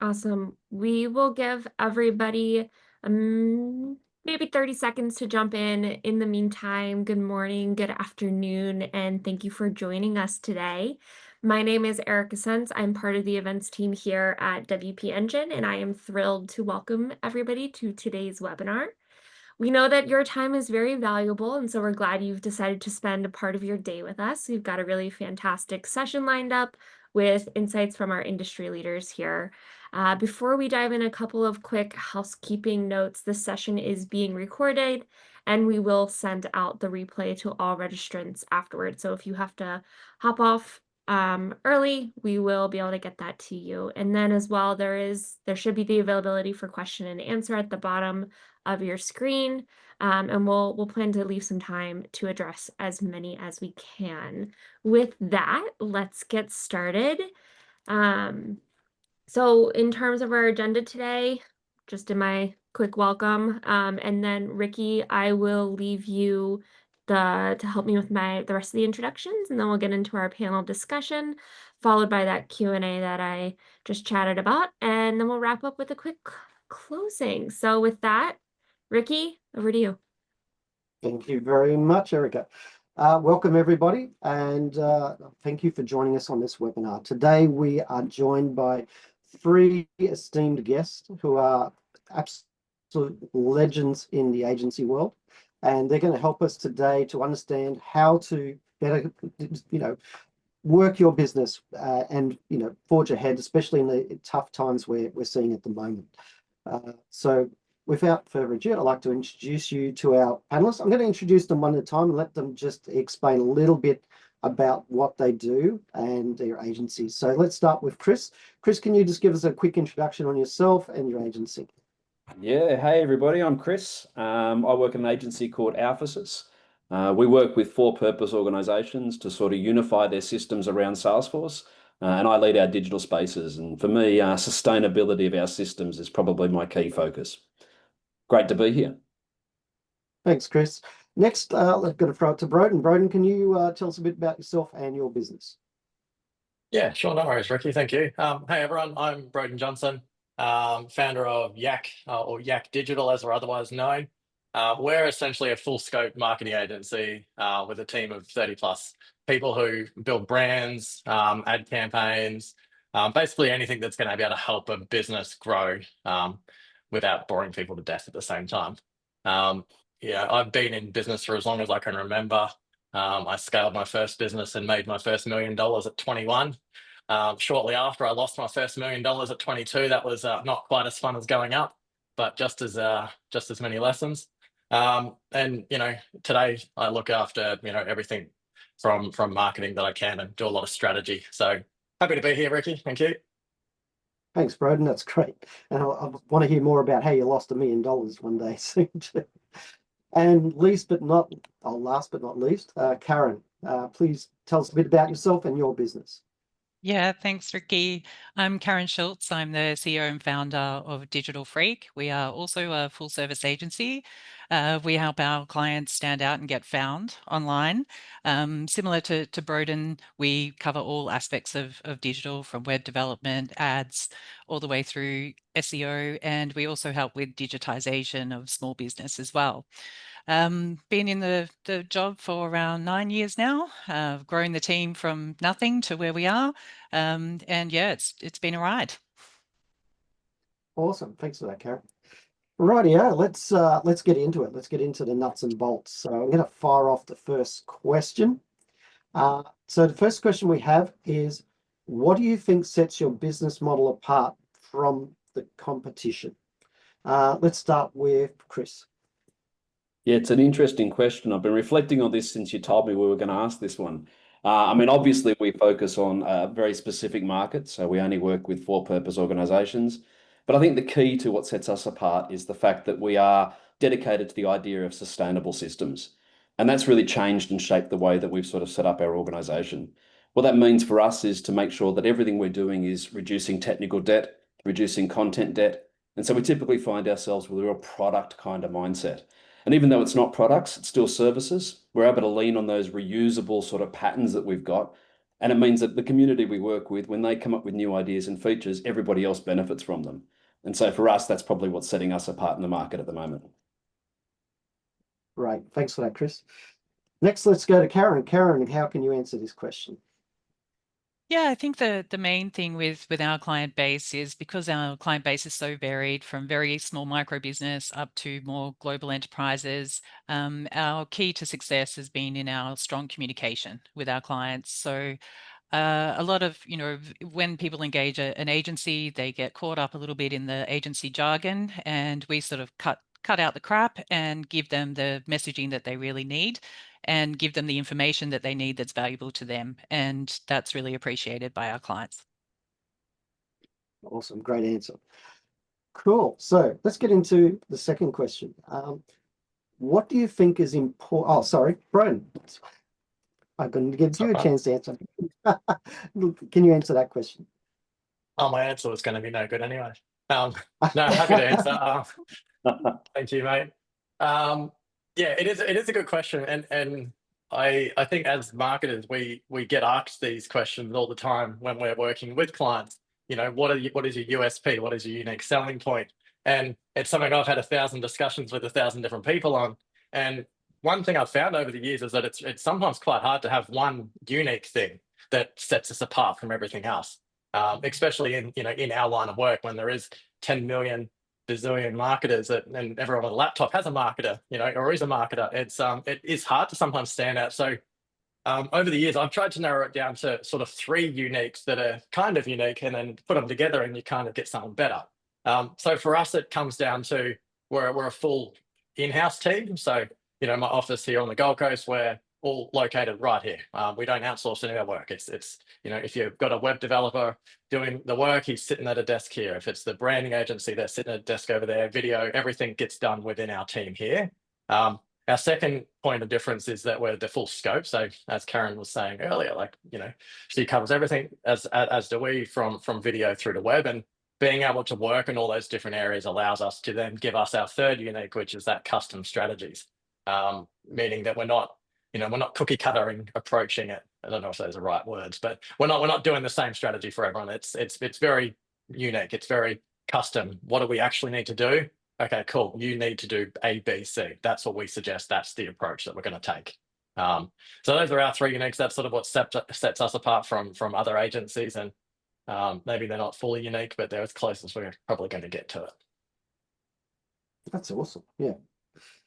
Awesome. We will give everybody maybe 30 seconds to jump in. In the meantime, good morning, good afternoon, and thank you for joining us today. My name is Erica Sens. I'm part of the events team here at WP Engine, and I am thrilled to welcome everybody to today's webinar. We know that your time is very valuable, and so we're glad you've decided to spend a part of your day with us. We've got a really fantastic session lined up with insights from our industry leaders here. Before we dive in, a couple of quick housekeeping notes. This session is being recorded, and we will send out the replay to all registrants afterwards. So if you have to hop off early, we will be able to get that to you. And then as well, there should be the availability for question and answer at the bottom of your screen, and we'll plan to leave some time to address as many as we can. With that, let's get started. So in terms of our agenda today, just in my quick welcome, and then Ricky, I will leave you to help me with the rest of the introductions, and then we'll get into our panel discussion, followed by that Q&A that I just chatted about, and then we'll wrap up with a quick closing. So with that, Ricky, over to you. Thank you very much, Erica. Welcome, everybody, and thank you for joining us on this webinar. Today, we are joined by three esteemed guests who are absolute legends in the agency world, and they're going to help us today to understand how to better, work your business and, forge ahead, especially in the tough times we're seeing at the moment. So without further ado, I'd like to introduce you to our panelists. I'm going to introduce them one at a time and let them just explain a little bit about what they do and their agency. So let's start with Chris. Chris, can you just give us a quick introduction on yourself and your agency? Yeah, hey everybody, I'm Chris. I work in an agency called Alphasis. We work with for-purpose organizations to sort of unify their systems around Salesforce, and I lead our digital spaces. And for me, sustainability of our systems is probably my key focus. Great to be here. Thanks, Chris. Next, I'm going to throw it to Broden. Broden, can you tell us a bit about yourself and your business? Yeah, sure. No worries, Ricky. Thank you. Hey, everyone. I'm Broden Johnson, founder of Yak or Yak Digital, as we're otherwise known. We're essentially a full scope marketing agency with a team of 30 plus people who build brands, ad campaigns, basically anything that's going to be able to help a business grow without boring people to death at the same time. Yeah, I've been in business for as long as I can remember. I scaled my first business and made my first $1 million at 21. Shortly after, I lost my first $1 million at 22. That was not quite as fun as going up, but just as many lessons. And today I look after everything from marketing that I can and do a lot of strategy. So happy to be here, Ricky. Thank you. Thanks, Broden. That's great. And I want to hear more about how you lost $1 million one day soon too. And last but not least, Karen, please tell us a bit about yourself and your business. Yeah, thanks, Ricky. I'm Karen Schultz. I'm the CEO and founder of Digital Freak. We are also a full service agency. We help our clients stand out and get found online. Similar to Broden, we cover all aspects of digital, from web development, ads, all the way through SEO. And we also help with digitization of small business as well. Been in the job for around 9 years now. Grown the team from nothing to where we are, and yeah, it's been a ride. Awesome, thanks for that, Karen. Rightio, let's get into it. Let's get into the nuts and bolts. So I'm going to fire off the first question. So the first question we have is, what do you think sets your business model apart from the competition? Let's start with Chris. Yeah, it's an interesting question. I've been reflecting on this since you told me we were going to ask this one. Obviously, we focus on a very specific market, so we only work with for-purpose organizations. But I think the key to what sets us apart is the fact that we are dedicated to the idea of sustainable systems. And that's really changed and shaped the way that we've sort of set up our organization. What that means for us is to make sure that everything we're doing is reducing technical debt, reducing content debt. And so we typically find ourselves with a real product kind of mindset. And even though it's not products, it's still services. We're able to lean on those reusable sort of patterns that we've got And it means that the community we work with, when they come up with new ideas and features, everybody else benefits from them. And so for us, that's probably what's setting us apart in the market at the moment. Right. Thanks for that, Chris. Next, let's go to Karen. Karen, how can you answer this question? Yeah, I think the main thing with our client base is because our client base is so varied, from very small micro business up to more global enterprises. Our key to success has been in our strong communication with our clients. So a lot of, when people engage an agency, they get caught up a little bit in the agency jargon, and we sort of cut out the crap and give them the messaging that they really need, and give them the information that they need that's valuable to them. And that's really appreciated by our clients. Awesome. Great answer. Cool. So let's get into the second question. What do you think is important? Oh, sorry, Brian. I'm going to give you a chance to answer. Can you answer that question? Oh, my answer was going to be no good anyway. No, happy to answer. Thank you, mate. Yeah, it is a good question, and I think as marketers we get asked these questions all the time when we're working with clients. What is your USP? What is your unique selling point? And it's something I've had 1,000 discussions with 1,000 different people on. And one thing I've found over the years is that it's sometimes quite hard to have one unique thing that sets us apart from everything else. Especially in our line of work, when there is 10 million bazillion marketers and everyone with a laptop has a marketer, or is a marketer. It is hard to sometimes stand out. So over the years, I've tried to narrow it down to sort of 3 uniques that are kind of unique, and then put them together and you kind of get something better. So for us, it comes down to we're a full in-house team. So, my office here on the Gold Coast, we're all located right here. We don't outsource any of our work. It's if you've got a web developer doing the work, he's sitting at a desk here. If it's the branding agency, they're sitting at a desk over there. Video, everything gets done within our team here. Our second point of difference is that we're the full scope. So as Karen was saying earlier, she covers everything, as do we, from video through to web. And being able to work in all those different areas allows us to then give us our third unique, which is that custom strategies. Meaning that we're not cookie cuttering approaching it. I don't know if those are the right words, but we're not doing the same strategy for everyone. It's very unique. It's very custom. What do we actually need to do? Okay, cool. You need to do A, B, C. That's what we suggest. That's the approach that we're going to take. So those are our 3 uniques. That's sort of what sets us apart from other agencies. And maybe they're not fully unique, but they're as close as we're probably going to get to it. That's awesome. Yeah.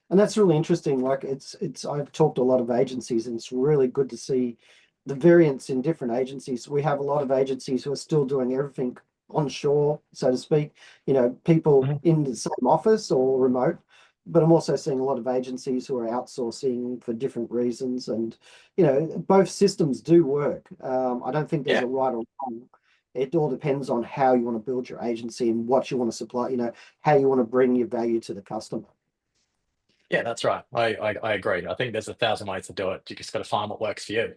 And that's really interesting. Like I've talked to a lot of agencies, and it's really good to see the variance in different agencies. We have a lot of agencies who are still doing everything onshore, so to speak, people in the same office or remote. But I'm also seeing a lot of agencies who are outsourcing for different reasons. And, both systems do work. I don't think there's a right or wrong. It all depends on how you want to build your agency and what you want to supply, how you want to bring your value to the customer. Yeah, that's right. I agree. I think there's 1,000 ways to do it. You just got to find what works for you.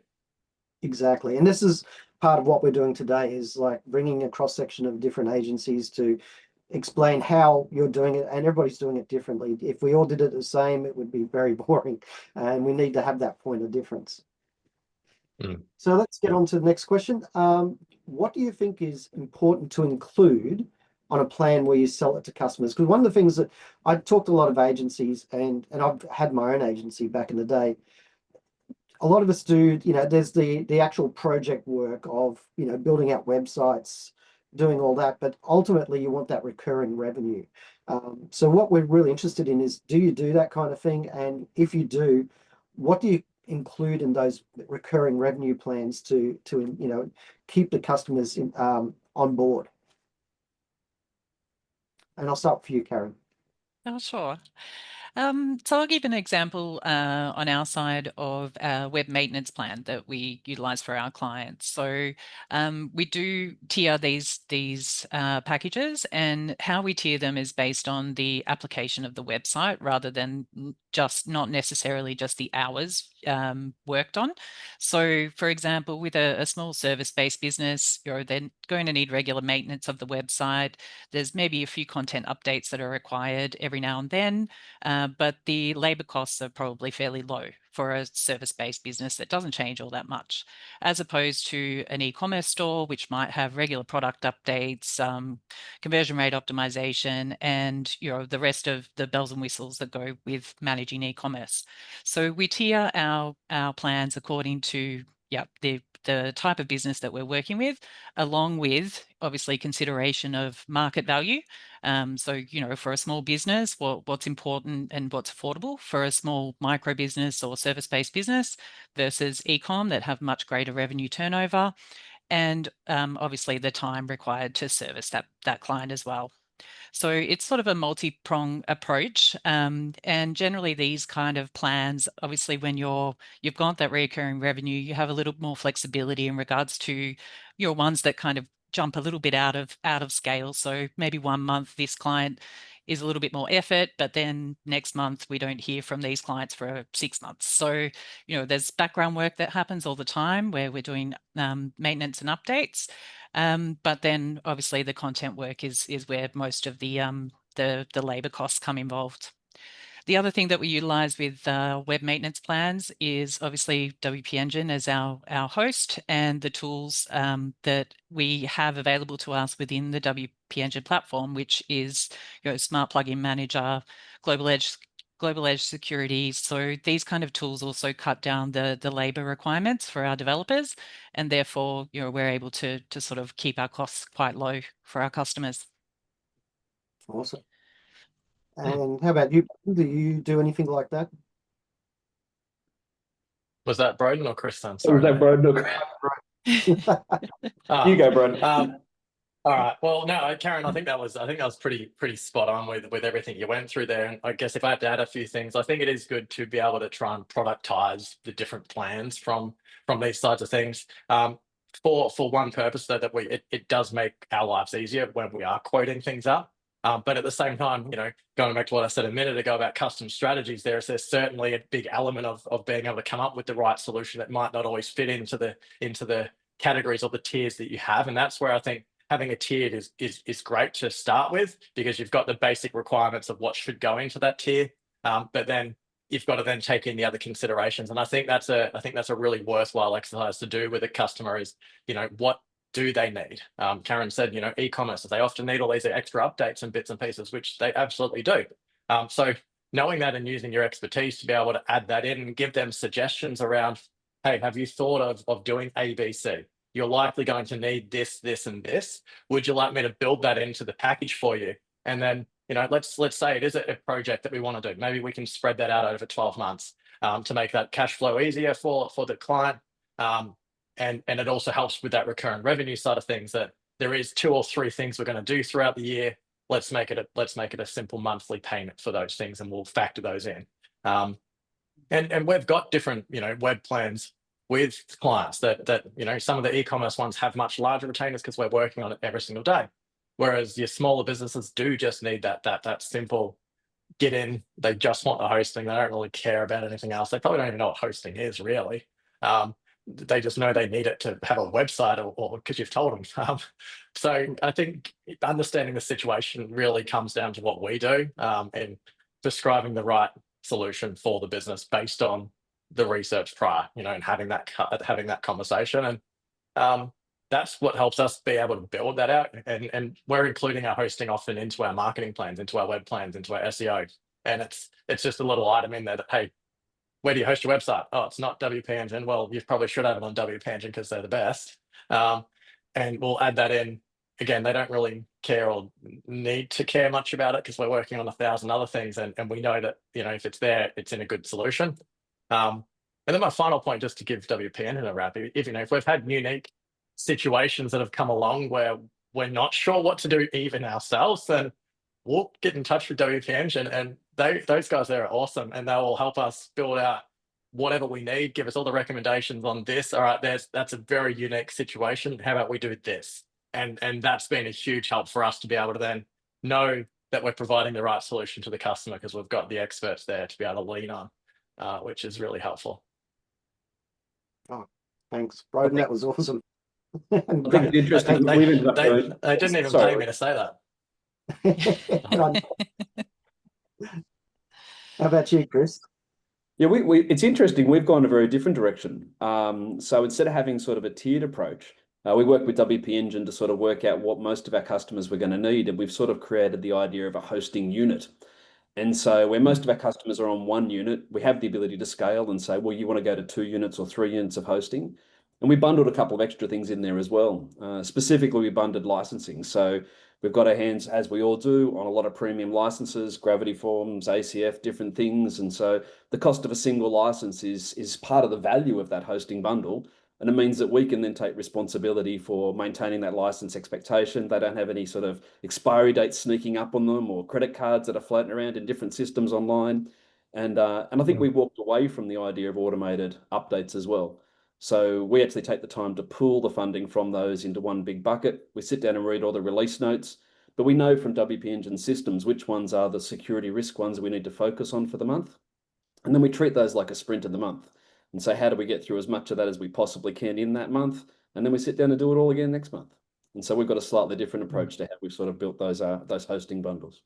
Exactly. And this is part of what we're doing today, is like bringing a cross section of different agencies to explain how you're doing it, and everybody's doing it differently. If we all did it the same, it would be very boring, and we need to have that point of difference. So let's get on to the next question. What do you think is important to include on a plan where you sell it to customers? Because one of the things that I talked to a lot of agencies, and I've had my own agency back in the day. A lot of us do, there's the actual project work of, building out websites, doing all that, but ultimately you want that recurring revenue. So what we're really interested in is, do you do that kind of thing? And if you do, what do you include in those recurring revenue plans to keep the customers on board? And I'll start for you, Karen. Oh, sure. So I'll give an example on our side of a web maintenance plan that we utilize for our clients. So we do tier these packages, and how we tier them is based on the application of the website, rather than not necessarily just the hours worked on. So for example, with a small service-based business, you're then going to need regular maintenance of the website. There's maybe a few content updates that are required every now and then. But the labor costs are probably fairly low for a service-based business that doesn't change all that much, as opposed to an e-commerce store, which might have regular product updates, conversion rate optimization, and the rest of the bells and whistles that go with managing e-commerce. So we tier our plans according to the type of business that we're working with, along with obviously consideration of market value. So, for a small business, what's important and what's affordable for a small micro business or service-based business versus e-com that have much greater revenue turnover, and obviously the time required to service that client as well. So it's sort of a multi-prong approach. And generally these kind of plans, obviously when you've got that recurring revenue, you have a little more flexibility in regards to your ones that kind of jump a little bit out of scale. So maybe 1 month this client is a little bit more effort, but then next month we don't hear from these clients for 6 months. So, there's background work that happens all the time where we're doing maintenance and updates. But then obviously the content work is where most of the labor costs come involved. The other thing that we utilize with web maintenance plans is obviously WP Engine as our host, and the tools that we have available to us within the WP Engine platform, which is Smart Plugin Manager, Global Edge Security. So these kind of tools also cut down the labor requirements for our developers, and therefore we're able to sort of keep our costs quite low for our customers. Awesome. And how about you? Do you do anything like that? Was that Broden or Chris then? Was Sorry, that mate. Broden? You go, Broden. All right. Well, no, Karen, I think that was pretty spot on with everything you went through there. And I guess if I had to add a few things, I think it is good to be able to try and productize the different plans from these sides of things. For one purpose, though, that it does make our lives easier when we are quoting things up. But at the same time, going back to what I said a minute ago about custom strategies, there's certainly a big element of being able to come up with the right solution that might not always fit into the categories or the tiers that you have. And that's where I think having a tiered is great to start with, because you've got the basic requirements of what should go into that tier. But then you've got to then take in the other considerations. And I think that's a really worthwhile exercise to do with a customer is, what do they need? Karen said, e-commerce, they often need all these extra updates and bits and pieces, which they absolutely do. So knowing that and using your expertise to be able to add that in and give them suggestions around, hey, have you thought of doing A, B, C? You're likely going to need this, this, and this. Would you like me to build that into the package for you? And then, let's say it is a project that we want to do. Maybe we can spread that out over 12 months to make that cash flow easier for the client. And it also helps with that recurring revenue side of things, that there is 2 or 3 things we're going to do throughout the year. Let's make it a simple monthly payment for those things, and we'll factor those in. And we've got different web plans with clients that some of the e-commerce ones have much larger retainers because we're working on it every single day, whereas your smaller businesses do just need that simple get in. They just want the hosting. They don't really care about anything else. They probably don't even know what hosting is really. They just know they need it to have a website or because you've told them. So I think understanding the situation really comes down to what we do and describing the right solution for the business based on the research prior, and having that conversation. And that's what helps us be able to build that out. And we're including our hosting often into our marketing plans, into our web plans, into our SEO. And it's just a little item in there that, hey, where do you host your website? Oh, it's not WP Engine. Well, you probably should have it on WP Engine because they're the best. And we'll add that in. Again, they don't really care or need to care much about it because we're working on 1,000 other things. And we know that, if it's there, it's in a good solution. And then my final point, just to give WP Engine a wrap, if we've had unique situations that have come along where we're not sure what to do even ourselves, then we'll get in touch with WP Engine, and those guys there are awesome, and they will help us build out whatever we need, give us all the recommendations on this. All right, that's a very unique situation. How about we do this? And that's been a huge help for us to be able to then know that we're providing the right solution to the customer because we've got the experts there to be able to lean on, which is really helpful. Oh, thanks, Broden. That was awesome. I think it's interesting. They didn't even pay me to say that. How about you, Chris? Yeah, it's interesting. We've gone a very different direction. So instead of having sort of a tiered approach, we work with WP Engine to sort of work out what most of our customers were going to need, and we've sort of created the idea of a hosting unit. And so where most of our customers are on one unit, we have the ability to scale and say, well, you want to go to 2 units or 3 units of hosting. And we bundled a couple of extra things in there as well. Specifically, we bundled licensing. So we've got our hands, as we all do, on a lot of premium licenses, Gravity Forms, ACF, different things. And so the cost of a single license is part of the value of that hosting bundle. And it means that we can then take responsibility for maintaining that license expectation. They don't have any sort of expiry dates sneaking up on them or credit cards that are floating around in different systems online. And I think we walked away from the idea of automated updates as well. So we actually take the time to pool the funding from those into one big bucket. We sit down and read all the release notes, but we know from WP Engine systems which ones are the security risk ones we need to focus on for the month. And then we treat those like a sprint of the month and say, how do we get through as much of that as we possibly can in that month? And then we sit down and do it all again next month. And so we've got a slightly different approach to how we've sort of built those hosting bundles.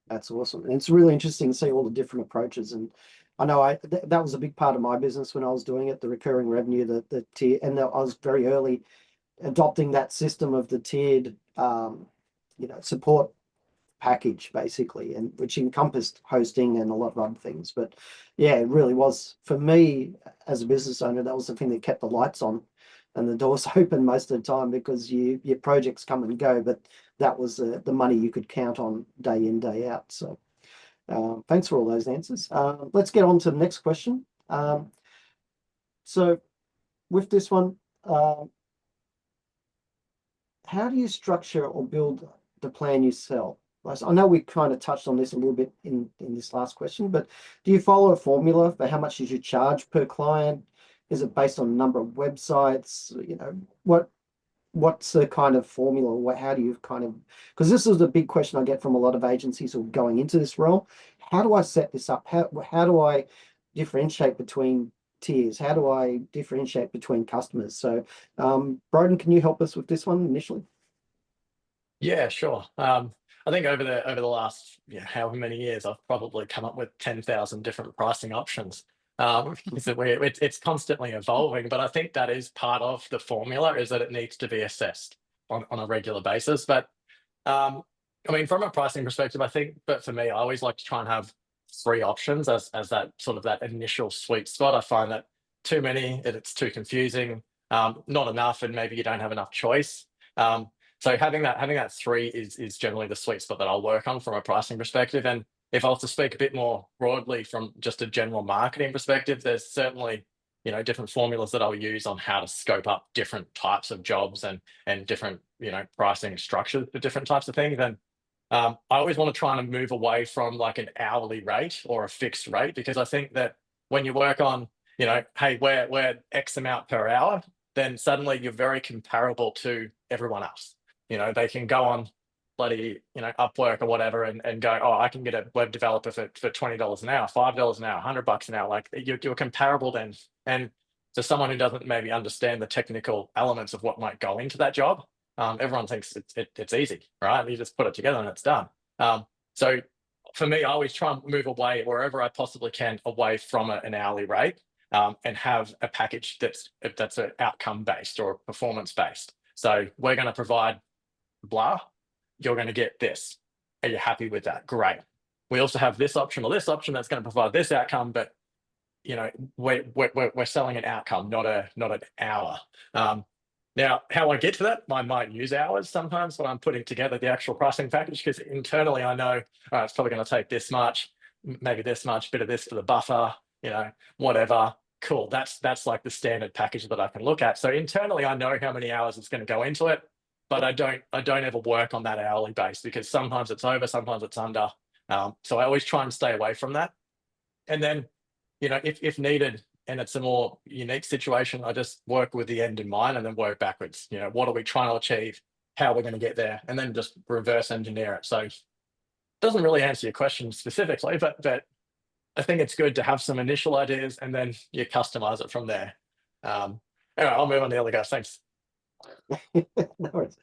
That's awesome. And it's really interesting to see all the different approaches. And I know that was a big part of my business when I was doing it, the recurring revenue, the tier, and I was very early adopting that system of the tiered, support package basically, and which encompassed hosting and a lot of other things. But yeah, it really was for me as a business owner, that was the thing that kept the lights on and the doors open most of the time, because your projects come and go, but that was the money you could count on day in, day out. So thanks for all those answers. Let's get on to the next question. So with this one, how do you structure or build the plan you sell? I know we kind of touched on this a little bit in this last question, but do you follow a formula for how much you should charge per client? Is it based on the number of websites? What's the kind of formula? How do you kind of, because this is a big question I get from a lot of agencies who are going into this role. How do I set this up? How do I differentiate between tiers? How do I differentiate between customers? So, Broden, can you help us with this one initially? Yeah, sure. I think over the last however many years, I've probably come up with 10,000 different pricing options. It's constantly evolving, but I think that is part of the formula, is that it needs to be assessed on a regular basis. But I mean, from a pricing perspective, I think, but for me, I always like to try and have 3 options as that sort of that initial sweet spot. I find that too many, it's too confusing, not enough, and maybe you don't have enough choice. So having that 3 is generally the sweet spot that I'll work on from a pricing perspective. And if I was to speak a bit more broadly from just a general marketing perspective, there's certainly different formulas that I'll use on how to scope up different types of jobs and different pricing structures for different types of things. And I always want to try and move away from like an hourly rate or a fixed rate, because I think that when you work on hey, we're X amount per hour, then suddenly you're very comparable to everyone else. They can go on bloody Upwork or whatever and go, oh, I can get a web developer for $20 an hour, $5 an hour, $100 an hour. Like you're comparable then. And to someone who doesn't maybe understand the technical elements of what might go into that job, everyone thinks it's easy, right? You just put it together and it's done. So for me, I always try and move away wherever I possibly can away from an hourly rate, and have a package that's an outcome based or performance based. So we're going to provide blah, you're going to get this. Are you happy with that? Great. We also have this option or this option that's going to provide this outcome, but we're selling an outcome, not an hour. Now, how I get to that, I might use hours sometimes when I'm putting together the actual pricing package, because internally I know it's probably going to take this much, maybe this much, bit of this for the buffer, whatever. Cool. That's like the standard package that I can look at. So internally I know how many hours it's going to go into it, but I don't ever work on that hourly base, because sometimes it's over, sometimes it's under. So I always try and stay away from that. And then, if needed, and it's a more unique situation, I just work with the end in mind and then work backwards. What are we trying to achieve? How are we going to get there? And then just reverse engineer it. So it doesn't really answer your question specifically, but I think it's good to have some initial ideas and then you customize it from there. Anyway, I'll move on to the other guys. Thanks. No worries.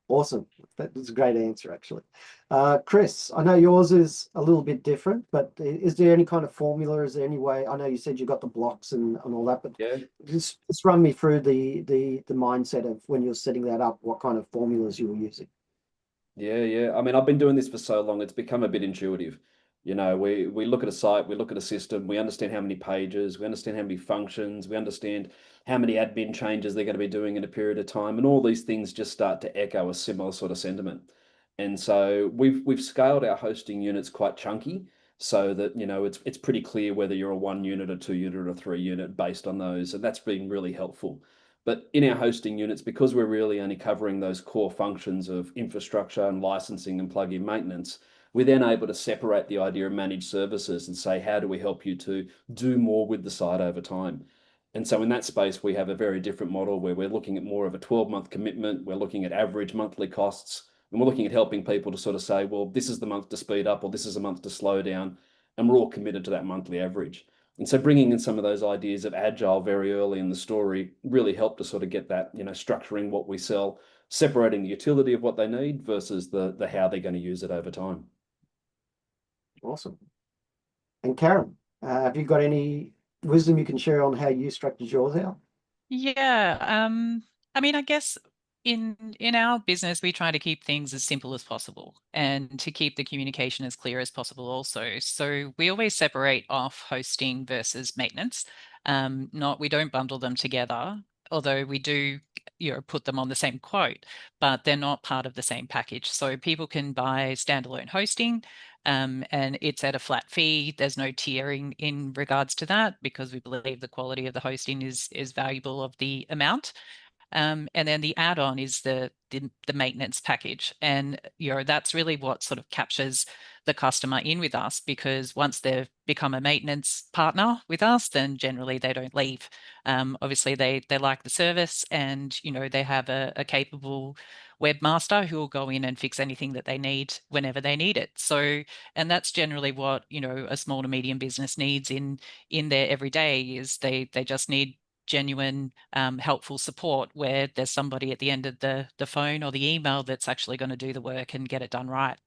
Awesome. That was a great answer, actually. Chris, I know yours is a little bit different, but is there any kind of formula? Is there any way? I know you said you got the blocks and all that, but Yeah. just run me through the mindset of when you're setting that up, what kind of formulas you were using. Yeah. I mean, I've been doing this for so long, it's become a bit intuitive. You know, we look at a site, we look at a system, we understand how many pages, we understand how many functions, we understand how many admin changes they're going to be doing in a period of time, and all these things just start to echo a similar sort of sentiment. And so we've scaled our hosting units quite chunky, so that it's pretty clear whether you're a 1 unit, a 2 unit, or a 3 unit based on those, and that's been really helpful. But in our hosting units, because we're really only covering those core functions of infrastructure and licensing and plugin maintenance, we're then able to separate the idea of managed services and say, how do we help you to do more with the site over time? And so in that space, we have a very different model where we're looking at more of a 12-month commitment. We're looking at average monthly costs, and we're looking at helping people to sort of say, well, this is the month to speed up, or this is a month to slow down. And we're all committed to that monthly average. And so bringing in some of those ideas of agile very early in the story really helped to sort of get that, structuring what we sell, separating the utility of what they need versus the how they're going to use it over time. Awesome. And Karen, have you got any wisdom you can share on how you structured yours out? Yeah, I mean, I guess in our business, we try to keep things as simple as possible and to keep the communication as clear as possible also. So we always separate off hosting versus maintenance. We don't bundle them together, although we do, put them on the same quote, but they're not part of the same package. So people can buy standalone hosting, and it's at a flat fee. There's no tiering in regards to that because we believe the quality of the hosting is valuable of the amount. And then the add-on is the maintenance package, and that's really what sort of captures the customer in with us, because once they've become a maintenance partner with us, then generally they don't leave. Obviously, they like the service, and they have a capable webmaster who will go in and fix anything that they need whenever they need it. So, and that's generally what a small to medium business needs in their everyday, is they just need genuine helpful support where there's somebody at the end of the phone or the email that's actually going to do the work and get it done right.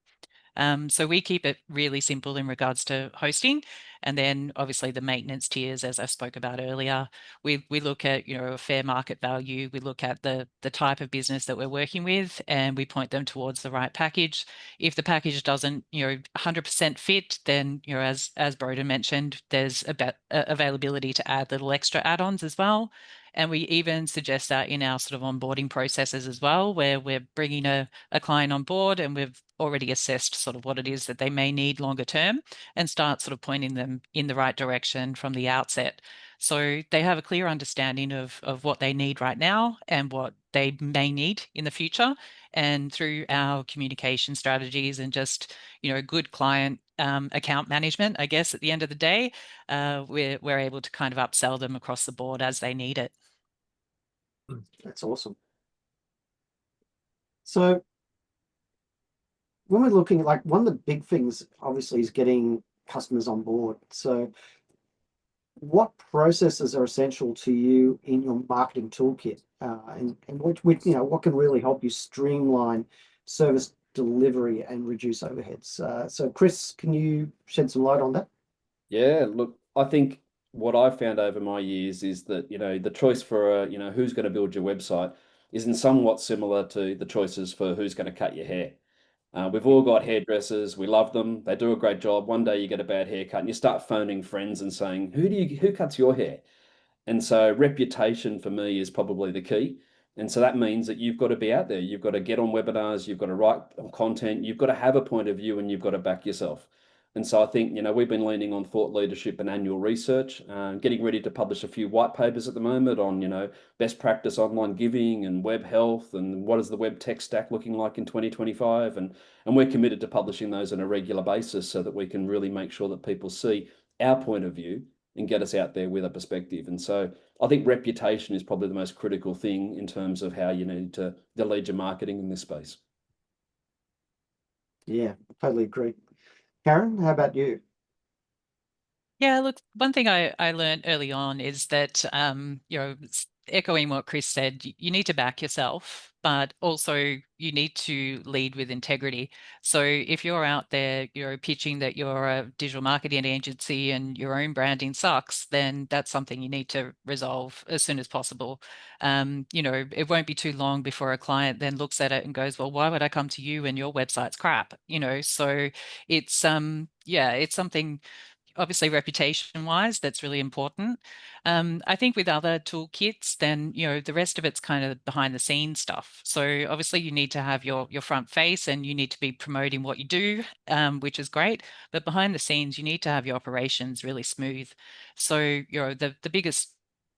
So we keep it really simple in regards to hosting. And then obviously the maintenance tiers, as I spoke about earlier, we look at, a fair market value. We look at the type of business that we're working with, and we point them towards the right package. If the package doesn't, 100% fit, then, as Broden mentioned, there's availability to add little extra add-ons as well. And we even suggest that in our sort of onboarding processes as well, where we're bringing a client on board and we've already assessed sort of what it is that they may need longer term, and start sort of pointing them in the right direction from the outset. So they have a clear understanding of what they need right now and what they may need in the future. And through our communication strategies and just, good client account management, I guess at the end of the day, we're able to kind of upsell them across the board as they need it. That's awesome. So when we're looking at, like, one of the big things obviously is getting customers on board. So what processes are essential to you in your marketing toolkit, and what can really help you streamline service delivery and reduce overheads? So Chris, can you shed some light on that? Yeah, look, I think what I've found over my years is that, the choice for, who's going to build your website isn't somewhat similar to the choices for who's going to cut your hair. We've all got hairdressers. We love them. They do a great job. One day you get a bad haircut and you start phoning friends and saying, who cuts your hair? And so reputation for me is probably the key. And so that means that you've got to be out there. You've got to get on webinars. You've got to write content. You've got to have a point of view, and you've got to back yourself. And so I think, we've been leaning on thought leadership and annual research, getting ready to publish a few white papers at the moment on, best practice online giving and web health, and what is the web tech stack looking like in 2025. And we're committed to publishing those on a regular basis so that we can really make sure that people see our point of view and get us out there with a perspective. And so I think reputation is probably the most critical thing in terms of how you need to lead your marketing in this space. Yeah, totally agree. Karen, how about you? Yeah, look, one thing I learned early on is that, echoing what Chris said, you need to back yourself, but also you need to lead with integrity. So if you're out there, you're pitching that you're a digital marketing agency and your own branding sucks, then that's something you need to resolve as soon as possible. It won't be too long before a client then looks at it and goes, well, why would I come to you when your website's crap? So it's something obviously reputation wise, that's really important. I think with other toolkits, then, the rest of it's kind of behind the scenes stuff. So obviously you need to have your front face and you need to be promoting what you do, which is great. But behind the scenes, you need to have your operations really smooth. So, the biggest,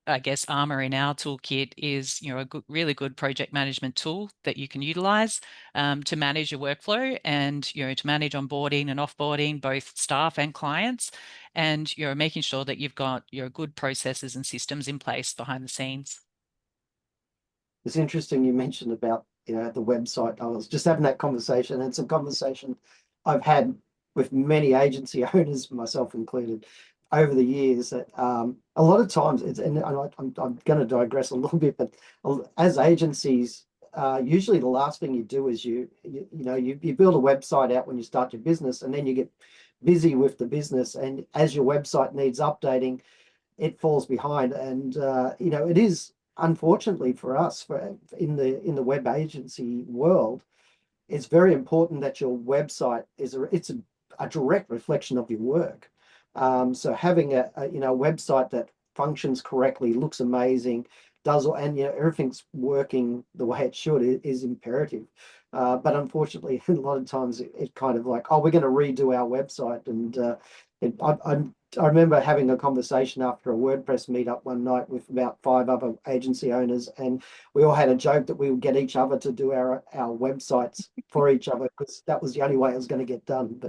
I guess, armor in our toolkit is, a really good project management tool that you can utilize to manage your workflow and, to manage onboarding and offboarding, both staff and clients, and, making sure that you've got your good processes and systems in place behind the scenes. It's interesting you mentioned about, the website. I was just having that conversation. It's a conversation I've had with many agency owners, myself included, over the years. That a lot of times I'm going to digress a little bit, but as agencies, usually the last thing you do is you build a website out when you start your business, and then you get busy with the business, and as your website needs updating, it falls behind. And it is, unfortunately for us, in the web agency world, it's very important that your website is a direct reflection of your work. So having a website that functions correctly, looks amazing, and everything's working the way it should is imperative. But unfortunately, a lot of times it kind of like, oh, we're going to redo our website. And I remember having a conversation after a WordPress meetup one night with about 5 other agency owners, and we all had a joke that we would get each other to do our websites for each other, because that was the only way it was going to get done.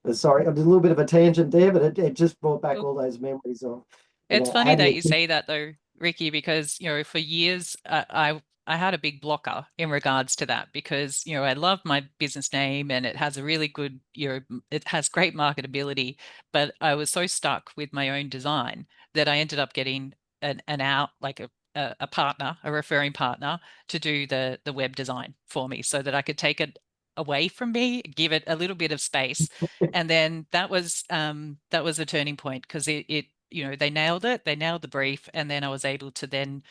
But sorry, I did a little bit of a tangent there, but it just brought back all those memories of, It's how funny do that you you keep. say that though, Ricky, because for years I had a big blocker in regards to that because I love my business name and it has a really good it has great marketability, but I was so stuck with my own design that I ended up getting an out like a partner, a referring partner, to do the web design for me so that I could take it away from me, give it a little bit of space. And then that was a turning point because it they nailed it, they nailed the brief, and then I was able to then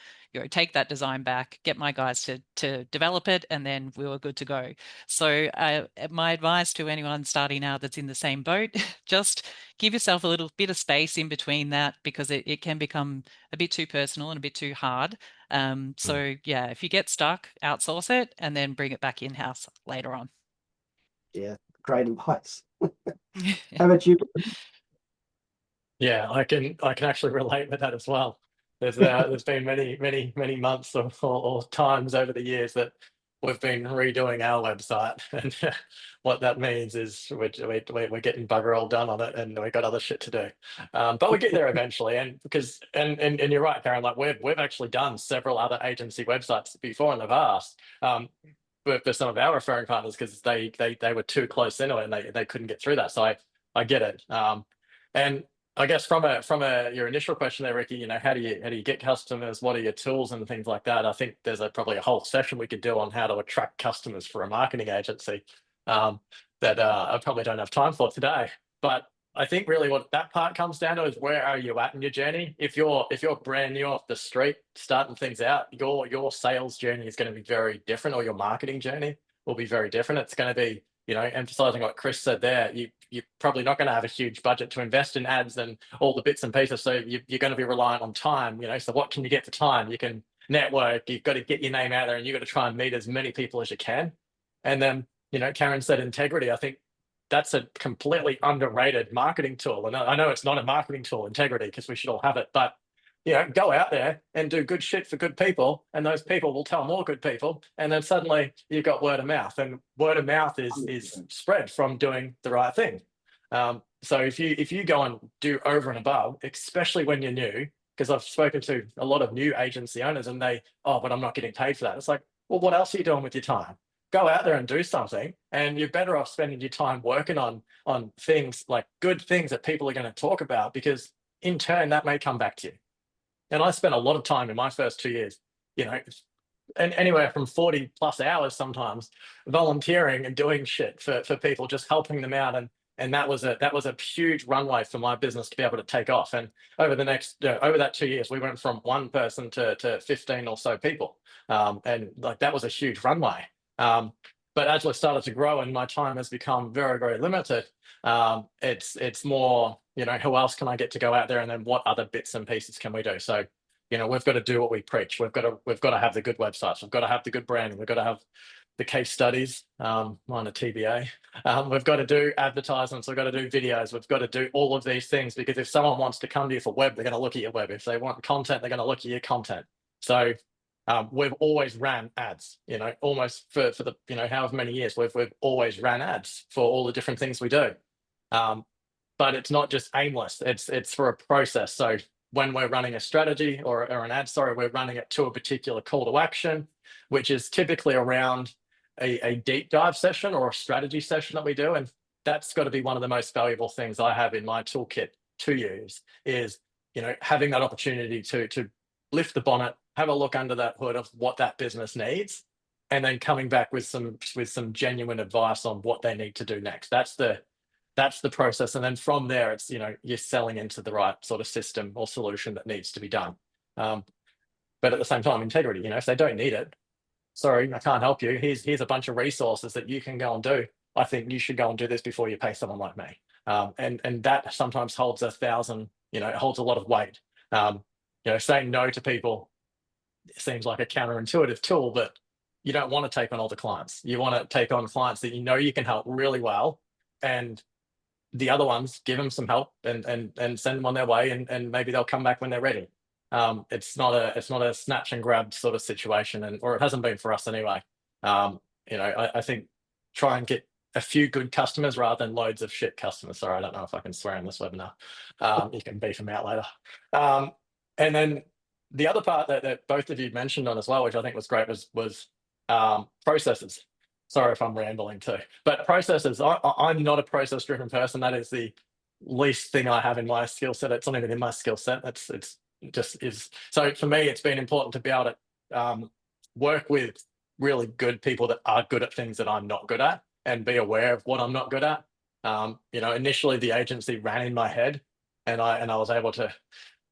take that design back, get my guys to develop it, and then we were good to go. So my advice to anyone starting out that's in the same boat, just give yourself a little bit of space in between that, because it can become a bit too personal and a bit too hard. So yeah, if you get stuck, outsource it and then bring it back in-house later on. Yeah, great advice. How about you? Yeah, I can actually relate with that as well. There's been many months or times over the years that we've been redoing our website, and what that means is we're getting bugger all done on it, and we've got other shit to do. But we get there eventually, and because and you're right, Karen. Like we've actually done several other agency websites before in the past. For some of our referring partners, because they were too close into it and they couldn't get through that. So I get it. And I guess from your initial question there, Ricky, how do you get customers? What are your tools and things like that? I think there's probably a whole session we could do on how to attract customers for a marketing agency, that I probably don't have time for today. But I think really what that part comes down to is, where are you at in your journey? If you're brand new off the street, starting things out, your sales journey is going to be very different, or your marketing journey will be very different. It's going to be, emphasizing what Chris said there. You're probably not going to have a huge budget to invest in ads and all the bits and pieces. So you're going to be reliant on time. So what can you get for time? You can network. You've got to get your name out there, and you've got to try and meet as many people as you can. And then, Karen said integrity. I think that's a completely underrated marketing tool. And I know it's not a marketing tool, integrity, because we should all have it, but go out there and do good shit for good people, and those people will tell more good people, and then suddenly you've got word of mouth, and word of mouth is spread from doing the right thing. So if you go and do over and above, especially when you're new, because I've spoken to a lot of new agency owners, and but I'm not getting paid for that. It's like, well, what else are you doing with your time? Go out there and do something, and you're better off spending your time working on things, like good things that people are going to talk about, because in turn that may come back to you. And I spent a lot of time in my first 2 years, you know, and anywhere from 40 plus hours sometimes volunteering and doing shit for people, just helping them out. And that was a huge runway for my business to be able to take off. And over the next, over that 2 years, we went from one person to 15 or so people. And like, that was a huge runway. But as we've started to grow and my time has become very, very limited, it's more, you know, who else can I get to go out there, and then what other bits and pieces can we do? So, you know, we've got to do what we preach. We've got to have the good websites. We've got to have the good branding. We've got to have the case studies, minor TBA. We've got to do advertisements. We've got to do videos. We've got to do all of these things, because if someone wants to come to you for web, they're going to look at your web. If they want content, they're going to look at your content. So we've always ran ads, you know, almost for the, you know, however many years we've always ran ads for all the different things we do. But it's not just aimless. It's for a process. So when we're running a strategy or an ad, sorry, we're running it to a particular call to action, which is typically around a deep dive session or a strategy session that we do. And that's got to be one of the most valuable things I have in my toolkit to use, is, you know, having that opportunity to lift the bonnet, have a look under that hood of what that business needs, and then coming back with some genuine advice on what they need to do next. That's the process. And then from there, it's, you know, you're selling into the right sort of system or solution that needs to be done. But at the same time, integrity, you know, if they don't need it, sorry, I can't help you. Here's a bunch of resources that you can go and do. I think you should go and do this before you pay someone like me. And that sometimes holds it holds a lot of weight. You know, saying no to people seems like a counterintuitive tool, but you don't want to take on all the clients. You want to take on clients that you know you can help really well, and the other ones, give them some help and send them on their way, and maybe they'll come back when they're ready. It's not a snatch and grab sort of situation, or it hasn't been for us anyway. You know, I think try and get a few good customers rather than loads of shit customers. Sorry, I don't know if I can swear in this webinar. You can beef them out later. And then the other part that both of you mentioned on as well, which I think was great, was processes. Sorry if I'm rambling too, but processes. I'm not a process-driven person. That is the least thing I have in my skill set. It's not even in my skill set. It's just is. So for me, it's been important to be able to work with really good people that are good at things that I'm not good at, and be aware of what I'm not good at. You know, initially the agency ran in my head, and I was able to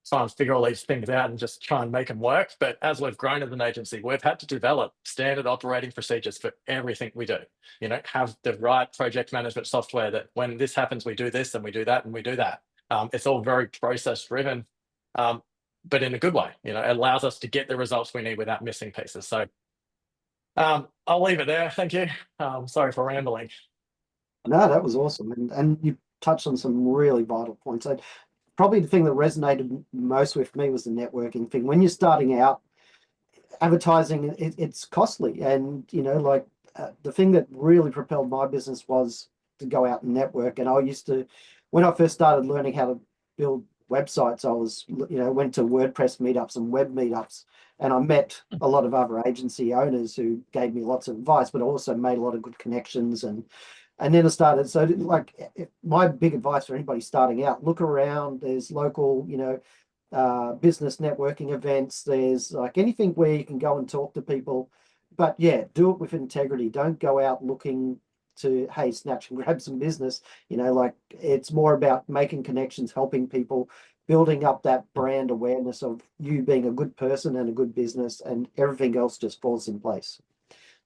try and figure all these things out and just try and make them work. But as we've grown as an agency, we've had to develop standard operating procedures for everything we do. You know, have the right project management software that when this happens, we do this and we do that and we do that. It's all very process driven, but in a good way. You know, it allows us to get the results we need without missing pieces. So I'll leave it there. Thank you. Sorry for rambling. No, that was awesome. And you touched on some really vital points. Probably the thing that resonated most with me was the networking thing. When you're starting out, advertising, it's costly. And, you know, like the thing that really propelled my business was to go out and network. And I used to, when I first started learning how to build websites, I was, you know, went to WordPress meetups and web meetups, and I met a lot of other agency owners who gave me lots of advice, but also made a lot of good connections. And then I started, so like my big advice for anybody starting out, look around, there's local, you know, business networking events, there's like anything where you can go and talk to people, but yeah, do it with integrity. Don't go out looking to, hey, snatch and grab some business, you know, like it's more about making connections, helping people, building up that brand awareness of you being a good person and a good business, and everything else just falls in place.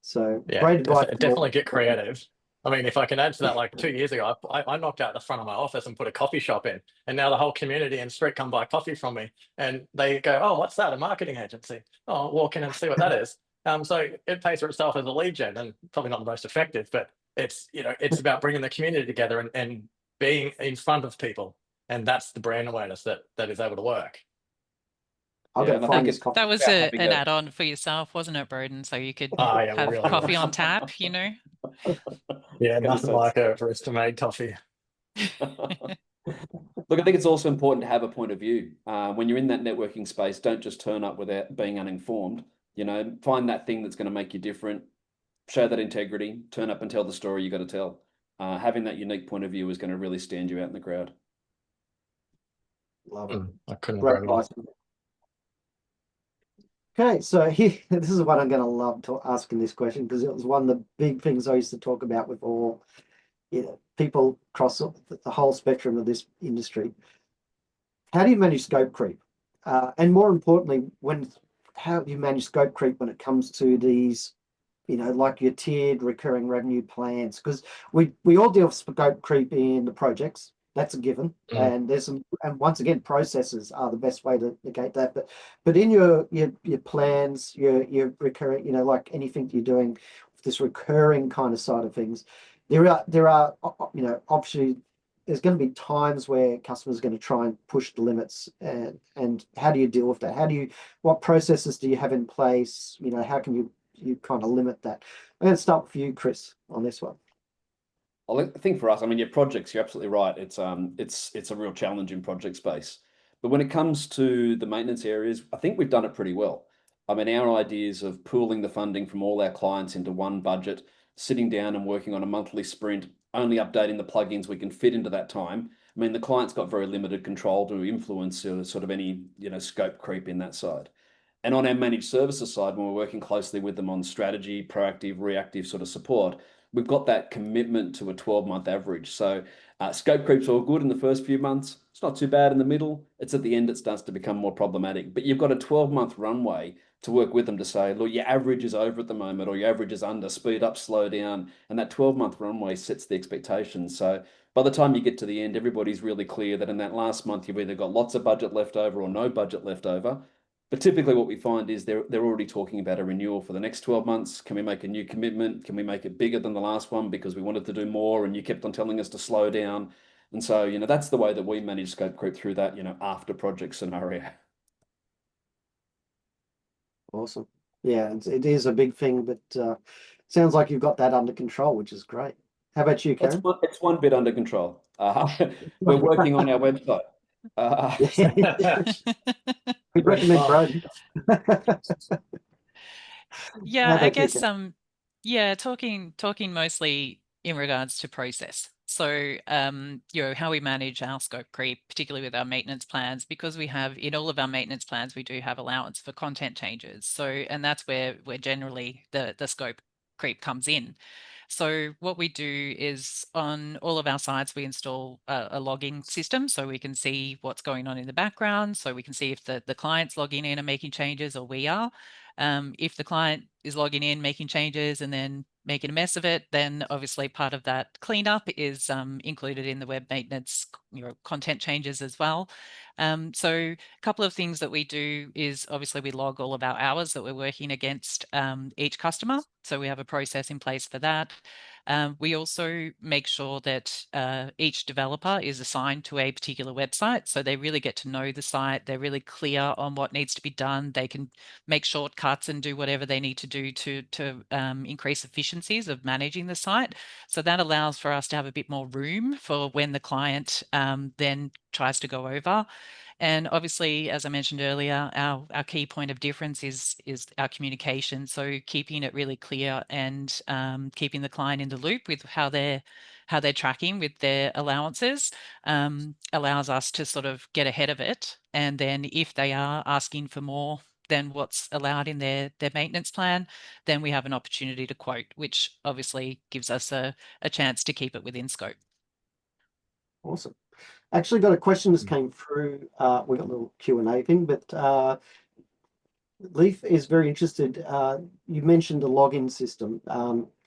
So Yeah, great advice. definitely get creative. I mean, if I can add to that, like 2 years ago, I knocked out the front of my office and put a coffee shop in, and now the whole community and street come buy coffee from me, and they go, "Oh, what's that? A marketing agency? Oh, I'll walk in and see what that is." So it pays for itself as a lead gen, and probably not the most effective, but it's, you know, it's about bringing the community together and being in front of people, and that's the brand awareness that is able to work. I've got to find this coffee. That was about an having a- add-on for yourself, wasn't it, Broden? So you could Oh, yeah, have really coffee was. on tap, you know? Yeah, Gonna nothing say- like a barista-made coffee. Look, I think it's also important to have a point of view. When you're in that networking space, don't just turn up without being uninformed. You know, find that thing that's going to make you different, show that integrity, turn up and tell the story you got to tell. Having that unique point of view is going to really stand you out in the crowd. Love it. I couldn't Great agree more. advice. Okay, so here, this is what I'm going to love to asking this question because it was one of the big things I used to talk about with all, people across the whole spectrum of this industry. How do you manage scope creep? And more importantly, how do you manage scope creep when it comes to these, like your tiered recurring revenue plans? Because we all deal with scope creep in the projects. That's a given. Mm. And and once again, processes are the best way to negate that. But in your plans, your recurring, like anything you're doing, this recurring kind of side of things, there are obviously there's going to be times where customers are going to try and push the limits, and how do you deal with that? What processes do you have in place? How can you kind of limit that? I'm going to start with you, Chris, on this one. I think for us, I mean, your projects, you're absolutely right. It's a real challenge in project space. But when it comes to the maintenance areas, I think we've done it pretty well. I mean, our ideas of pooling the funding from all our clients into one budget, sitting down and working on a monthly sprint, only updating the plugins we can fit into that time. I mean, the client's got very limited control to influence sort of any, scope creep in that side. And on our managed services side, when we're working closely with them on strategy, proactive, reactive sort of support, we've got that commitment to a 12-month average. So scope creep's all good in the first few months. It's not too bad in the middle. It's at the end it starts to become more problematic. But you've got a 12-month runway to work with them to say, look, your average is over at the moment, or your average is under, speed up, slow down. And that 12-month runway sets the expectations. So by the time you get to the end, everybody's really clear that in that last month, you've either got lots of budget left over or no budget left over. But typically what we find is they're already talking about a renewal for the next 12 months. Can we make a new commitment? Can we make it bigger than the last one because we wanted to do more and you kept on telling us to slow down? And so, that's the way that we manage scope creep through that, after project scenario. Awesome. Yeah, it is a big thing, but sounds like you've got that under control, which is great. How about you, Karen? It's one bit under control. We're working on our website. We'd Great recommend fun. Broden. How Yeah, I about you, guess Karen? yeah, talking mostly in regards to process. So how we manage our scope creep, particularly with our maintenance plans, because we have in all of our maintenance plans, we do have allowance for content changes. So and that's where generally the scope creep comes in. So what we do is on all of our sites, we install a logging system so we can see what's going on in the background. So we can see if the client's logging in and making changes or we are. If the client is logging in, making changes, and then making a mess of it, then obviously part of that cleanup is included in the web maintenance, content changes as well. So a couple of things that we do is obviously we log all of our hours that we're working against each customer. So we have a process in place for that. We also make sure that each developer is assigned to a particular website. So they really get to know the site. They're really clear on what needs to be done. They can make shortcuts and do whatever they need to do to increase efficiencies of managing the site. So that allows for us to have a bit more room for when the client then tries to go over. And obviously, as I mentioned earlier, our key point of difference is our communication. So keeping it really clear and keeping the client in the loop with how they're tracking with their allowances allows us to sort of get ahead of it. And then if they are asking for more than what's allowed in their maintenance plan, then we have an opportunity to quote, which obviously gives us a chance to keep it within scope. Awesome. Actually got a question that came through. We got a little Q&A thing, but Leaf is very interested. You mentioned the login system.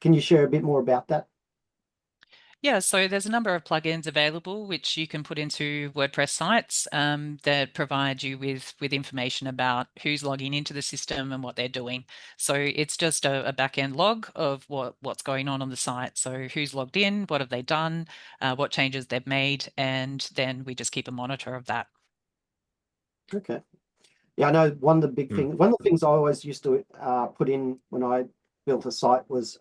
Can you share a bit more about that? Yeah, so there's a number of plugins available which you can put into WordPress sites that provide you with information about who's logging into the system and what they're doing. So it's just a back-end log of what's going on the site. So who's logged in, what have they done, what changes they've made, and then we just keep a monitor of that. Okay. Yeah, I know one of the things I always used to put in when I built a site was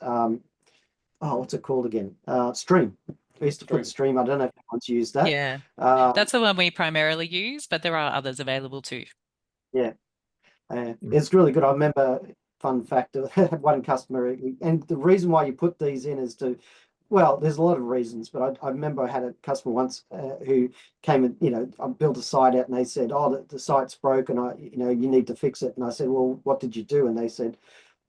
what's it called again? Stream. I used to put Stream. I don't know if anyone's used that. Yeah, that's the one we primarily use, but there are others available too. Yeah, it's really good. I remember, fun fact, I had one customer, and the reason why you put these in is to Well, there's a lot of reasons, but I remember I had a customer once who came and, I built a site out and they said, oh, the site's broken. You need to fix it. And I said, well, what did you do? And they said,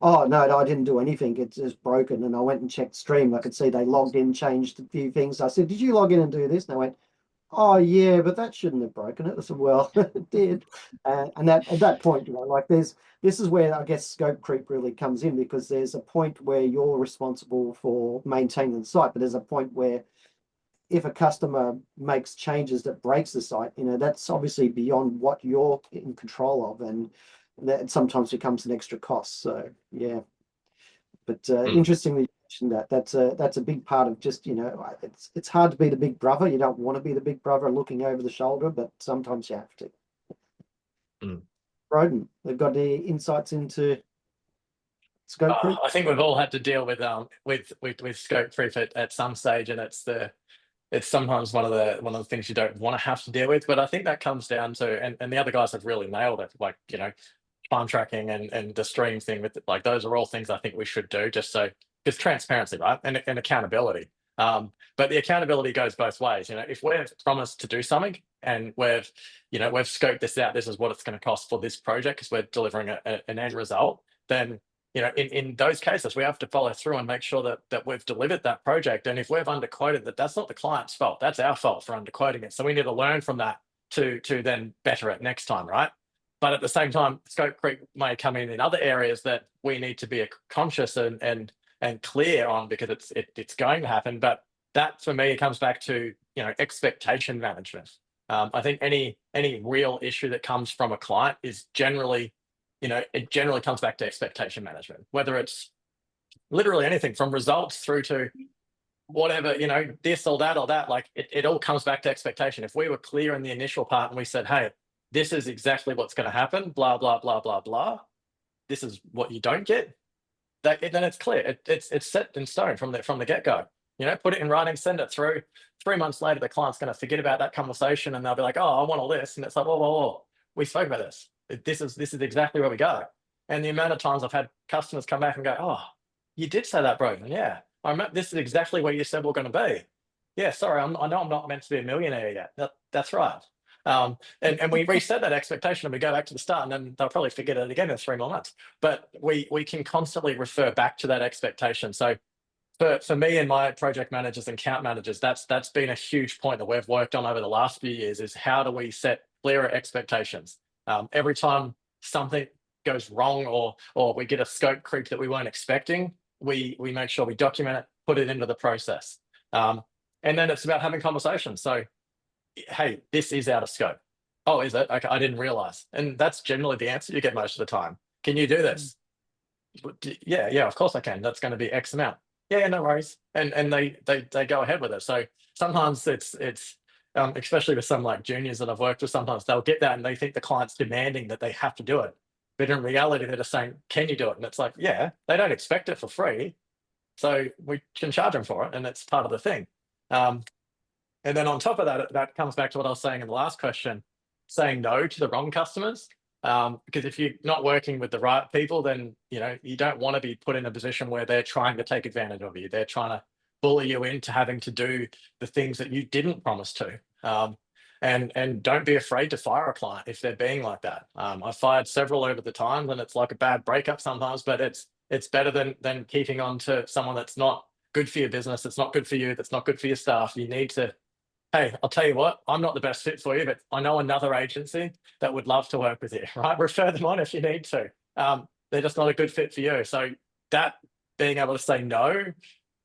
oh, no, I didn't do anything. It's just broken. And I went and checked Stream. I could see they logged in, changed a few things. I said, did you log in and do this? And they went, oh, yeah, but that shouldn't have broken it. I said, well, it did. And that at that point, like this is where I guess scope creep really comes in, because there's a point where you're responsible for maintaining the site, but there's a point where if a customer makes changes that breaks the site, that's obviously beyond what you're in control of, and that sometimes becomes an extra cost. So yeah, but interestingly, you mentioned that that's a big part of just it's hard to be the big brother. You don't want to be the big brother looking over the shoulder, but sometimes you have to. Broden, they've got any insights into scope creep? I think we've all had to deal with scope creep at some stage, and it's sometimes one of the things you don't want to have to deal with. But I think that comes down to, and the other guys have really nailed it, like time tracking and the stream thing with it. Like those are all things I think we should do, just transparency, right, and accountability. But the accountability goes both ways. If we've promised to do something and we've scoped this out, this is what it's going to cost for this project because we're delivering an end result, then in those cases, we have to follow through and make sure that we've delivered that project. And if we've underquoted that's not the client's fault. That's our fault for underquoting it. So we need to learn from that to then better it next time, right? But at the same time, scope creep may come in other areas that we need to be conscious and clear on, because it's going to happen. But that, for me, comes back to expectation management. I think any real issue that comes from a client is generally, it generally comes back to expectation management, whether it's literally anything from results through to whatever, this or that, like it all comes back to expectation. If we were clear in the initial part and we said, hey, this is exactly what's going to happen, blah, blah, blah, blah, blah, this is what you don't get, then it's clear. It's set in stone from the get-go. Put it in writing, send it through. 3 months later, the client's going to forget about that conversation and they'll be like, oh, I want all this. And it's like, whoa, we spoke about this. This is exactly where we go. And the amount of times I've had customers come back and go, oh, you did say that, bro. And yeah, I remember, this is exactly where you said we're going to be. Yeah, sorry, I know I'm not meant to be a millionaire yet. That's right. And we reset that expectation and we go back to the start, and then they'll probably forget it again in 3 more months. But we can constantly refer back to that expectation. So for me and my project managers and account managers, that's been a huge point that we've worked on over the last few years, is how do we set clearer expectations? Every time something goes wrong or we get a scope creep that we weren't expecting, we make sure we document it, put it into the process. And then it's about having conversations. So, hey, this is out of scope. Oh, is it? Okay, I didn't realize. And that's generally the answer you get most of the time. Can you do this? Yeah, of course I can. That's going to be X amount. Yeah, no worries. And they go ahead with it. So sometimes it's especially with some like juniors that I've worked with, sometimes they'll get that and they think the client's demanding that they have to do it. But in reality, they're just saying, can you do it? And it's like, yeah, they don't expect it for free. So we can charge them for it. And that's part of the thing. And then on top of that, that comes back to what I was saying in the last question, saying no to the wrong customers. Because if you're not working with the right people, then you don't want to be put in a position where they're trying to take advantage of you. They're trying to bully you into having to do the things that you didn't promise to. And don't be afraid to fire a client if they're being like that. I've fired several over the time, and it's like a bad breakup sometimes, but it's better than keeping on to someone that's not good for your business, that's not good for you, that's not good for your staff. You need to, hey, I'll tell you what, I'm not the best fit for you, but I know another agency that would love to work with you, right? Refer them on if you need to. They're just not a good fit for you. So that being able to say no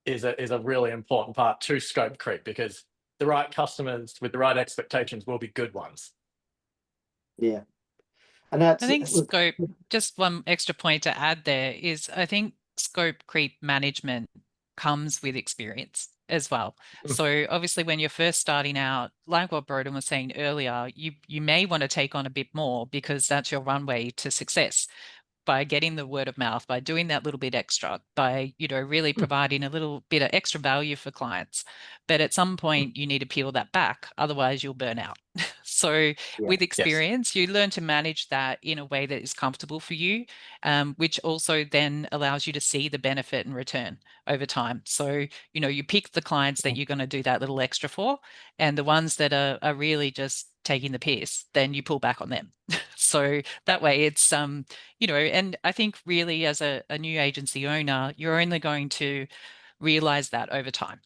is a really important part to scope creep, because the right customers with the right expectations will be good ones. Yeah. And that's, I think scope, just one extra point to add there is, I think scope creep management comes with experience as well. So obviously when you're first starting out, like what Broden was saying earlier, you may want to take on a bit more because that's your runway to success, by getting the word of mouth, by doing that little bit extra, by really providing a little bit of extra value for clients. But at some point you need to peel that back, otherwise you'll burn out. So Yeah. with Yes. experience, you learn to manage that in a way that is comfortable for you, which also then allows you to see the benefit and return over time. So, you know, you pick the clients that you're going to do that little extra for, and the ones that are really just taking the piss, then you pull back on them. So that way it's, you know, and I think really as a new agency owner, you're only going to realize that over time.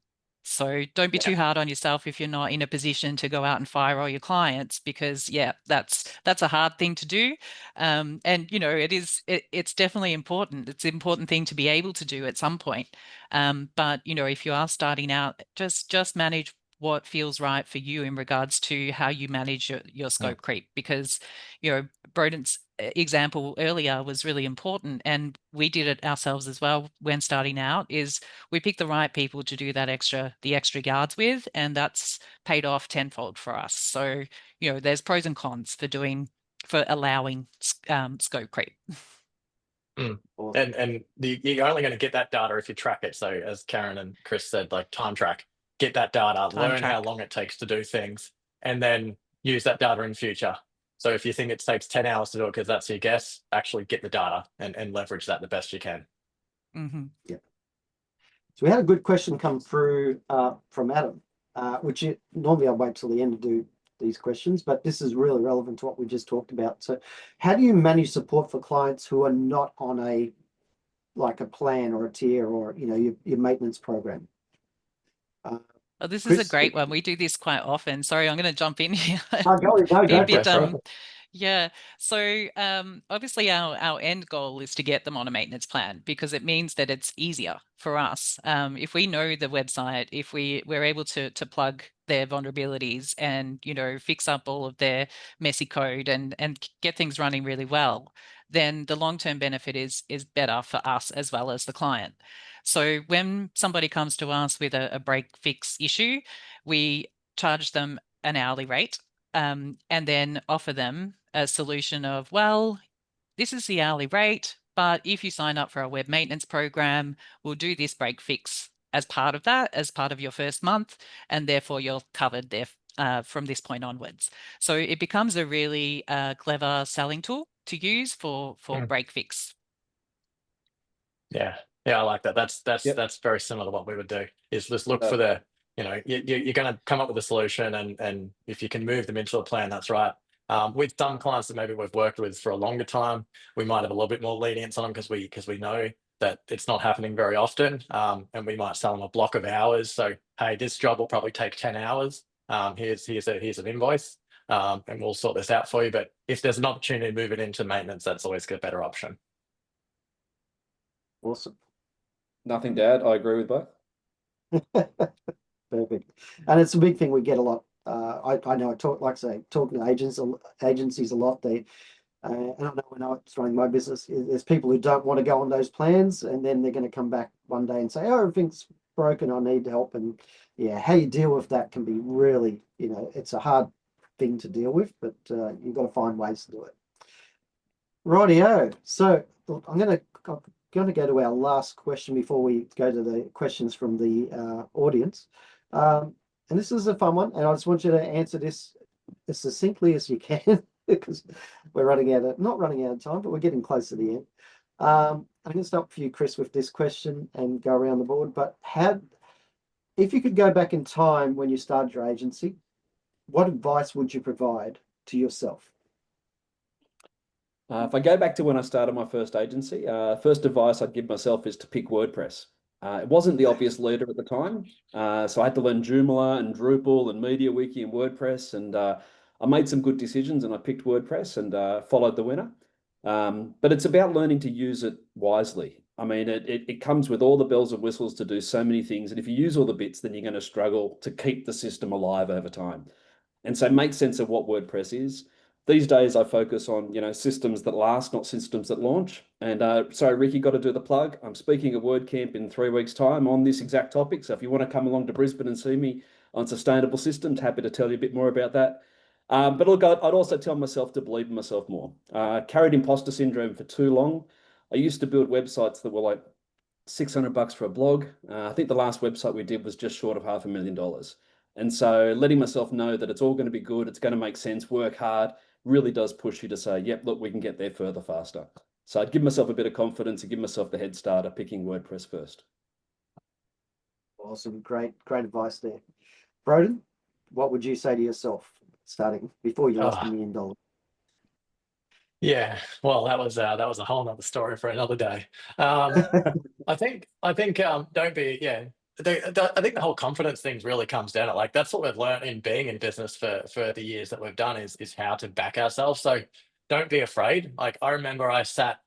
So don't be too hard on yourself if you're not in a position to go out and fire all your clients, because yeah, that's a hard thing to do. And you know, it's definitely important. It's an important thing to be able to do at some point. But you know, if you are starting out, just manage what feels right for you in regards to how you manage your scope creep, because you know, Broden's example earlier was really important, and we did it ourselves as well when starting out. Is we picked the right people to do that the extra yards with, and that's paid off tenfold for us. So you know, there's pros and cons for allowing scope creep. Awesome. And you're only going to get that data if you track it. So as Karen and Chris said, like time track, get that data, Time learn how track. long it takes to do things, and then use that data in future. So if you think it takes 10 hours to do it because that's your guess, actually get the data and leverage that the best you can. Mm-hmm. Yeah. So we had a good question come through from Adam, which normally I wait till the end to do these questions, but this is really relevant to what we just talked about. So how do you manage support for clients who are not on a plan or a tier or, you know, your maintenance program? Oh, this is a Chris? great one. We do this quite often. Sorry, I'm going to jump in here. Go Be a for bit, it. yeah. So obviously our end goal is to get them on a maintenance plan, because it means that it's easier for us. If we know the website, if we're able to plug their vulnerabilities and, you know, fix up all of their messy code and get things running really well, then the long-term benefit is better for us as well as the client. So when somebody comes to us with a break fix issue, we charge them an hourly rate, and then offer them a solution of, well, this is the hourly rate, but if you sign up for our web maintenance program, we'll do this break fix as part of that, as part of your first month, and therefore you're covered there from this point onwards. So it becomes a really clever selling tool to use for break fix. Yeah, I like that. Yep. That's very similar to what we would do. Is just look for the, you know, you're going to come up with a solution, and if you can move them into a plan, that's right. With some clients that maybe we've worked with for a longer time, we might have a little bit more lenience on them because we know that it's not happening very often, and we might sell them a block of hours. So hey, this job will probably take 10 hours. Here's an invoice, and we'll sort this out for you. But if there's an opportunity to move it into maintenance, that's always a better option. Awesome. Nothing to add. I agree with both. Perfect. And it's a big thing we get a lot. I know talking to agencies a lot. They and I know when I was running my business, there's people who don't want to go on those plans, and then they're going to come back one day and say, "Oh, everything's broken. I need help." And yeah, how you deal with that can be really, you know, it's a hard thing to deal with, but you've got to find ways to do it. Rightio. So I'm going to go to our last question before we go to the questions from the audience. And this is a fun one, and I just want you to answer this as succinctly as you can because we're not running out of time, but we're getting close to the end. I'm going to start for you, Chris, with this question and go around the board. But if you could go back in time when you started your agency, what advice would you provide to yourself? If I go back to when I started my first agency, first advice I'd give myself is to pick WordPress. It wasn't the obvious leader at the time, so I had to learn Joomla and Drupal and MediaWiki and WordPress, and I made some good decisions and I picked WordPress and followed the winner. But it's about learning to use it wisely. I mean, it comes with all the bells and whistles to do so many things, and if you use all the bits, then you're going to struggle to keep the system alive over time. And so make sense of what WordPress is. These days, I focus on, you know, systems that last, not systems that launch. And sorry, Ricky, got to do the plug. I'm speaking at WordCamp in 3 weeks' time on this exact topic. So if you want to come along to Brisbane and see me on sustainable systems, happy to tell you a bit more about that. But look, I'd also tell myself to believe in myself more. Carried imposter syndrome for too long. I used to build websites that were like $600 for a blog. I think the last website we did was just short of $500,000. And so letting myself know that it's all going to be good, it's going to make sense, work hard, really does push you to say, yep, look, we can get there further faster. So I'd give myself a bit of confidence and give myself the head start of picking WordPress first. Awesome. Great advice there. Broden, what would you say to yourself starting before you lost $1 million? Yeah, well, that was a whole nother story for another day. I think don't be I think the whole confidence thing really comes down to, like, that's what we've learned in being in business for the years that we've done is how to back ourselves. So don't be afraid. Like, I remember I sat,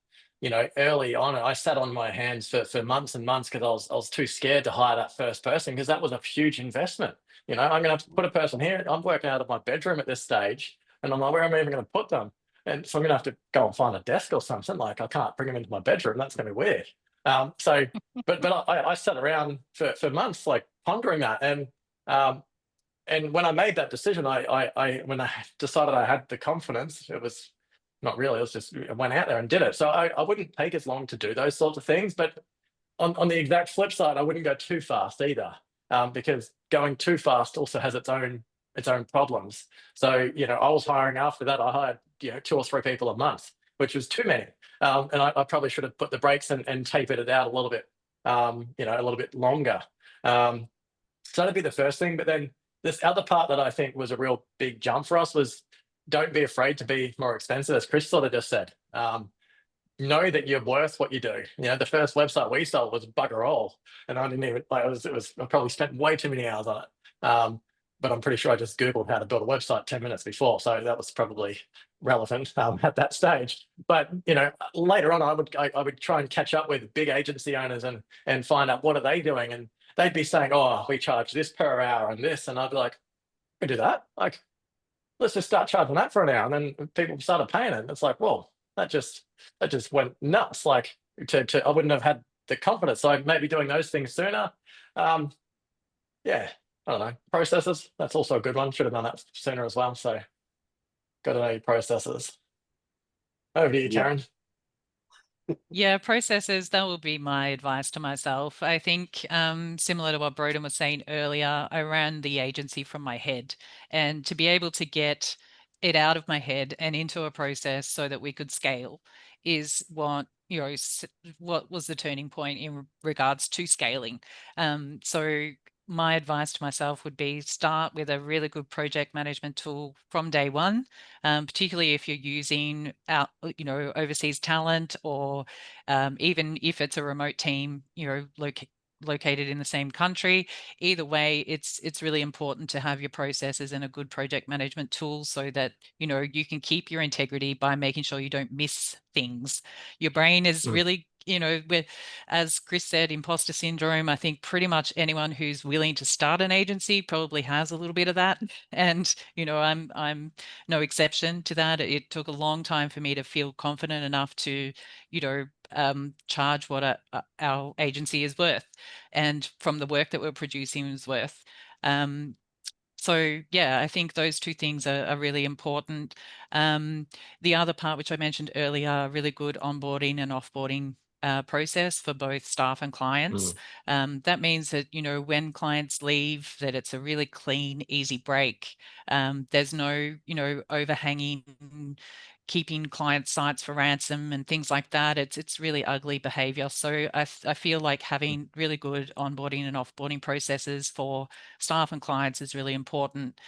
early on, I sat on my hands for months and months because I was too scared to hire that first person, because that was a huge investment. I'm gonna have to put a person here. I'm working out of my bedroom at this stage, and I'm like, where am I even going to put them? And so I'm gonna have to go and find a desk or something. Like, I can't bring them into my bedroom. That's gonna be weird. So, but I sat around for months, like, pondering that, and when I made that decision, when I decided I had the confidence, it was not really. It was just, I went out there and did it. So I wouldn't take as long to do those sorts of things. But on the exact flip side, I wouldn't go too fast either, because going too fast also has its own problems. So, I was hiring after that. I hired 2 or 3 people a month, which was too many, and I probably should have put the brakes and tapered it out a little bit, a little bit longer. So that'd be the first thing. But then this other part that I think was a real big jump for us was, don't be afraid to be more expensive, as Chris sort of just said. Know that you're worth what you do. The first website we sold was bugger all, and I didn't even, like, I probably spent way too many hours on it. But I'm pretty sure I just Googled how to build a website 10 minutes before, so that was probably relevant at that stage. But later on, I would try and catch up with big agency owners and find out what are they doing, and they'd be saying, "Oh, we charge this per hour and this," and I'd be like, "We do that? Like, let's just start charging that for an hour." And then people started paying it. And it's like, well, that just went nuts. Like, I wouldn't have had the confidence. So I may be doing those things sooner. Yeah, I don't know. Processes, that's also a good one. Should have done that sooner as well. So got to know your processes. Over to you, Yeah. Karen. Yeah, processes, that would be my advice to myself. I think similar to what Broden was saying earlier, I ran the agency from my head, and to be able to get it out of my head and into a process so that we could scale is what what was the turning point in regards to scaling. So my advice to myself would be, start with a really good project management tool from day one, particularly if you're using overseas talent, or even if it's a remote team, located in the same country. Either way, it's really important to have your processes and a good project management tool so that you can keep your integrity by making sure you don't miss things. Your brain is really, as Chris said, imposter syndrome. I think pretty much anyone who's willing to start an agency probably has a little bit of that, and I'm no exception to that. It took a long time for me to feel confident enough to charge what our agency is worth, and from the work that we're producing is worth. So yeah, I think those two things are really important. The other part, which I mentioned earlier, really good onboarding and offboarding process for both staff and clients. That means that, when clients leave, that it's a really clean, easy break. There's no, overhanging, keeping client sites for ransom and things like that. It's really ugly behavior. So I feel like having really good onboarding and offboarding processes for staff and clients is really important.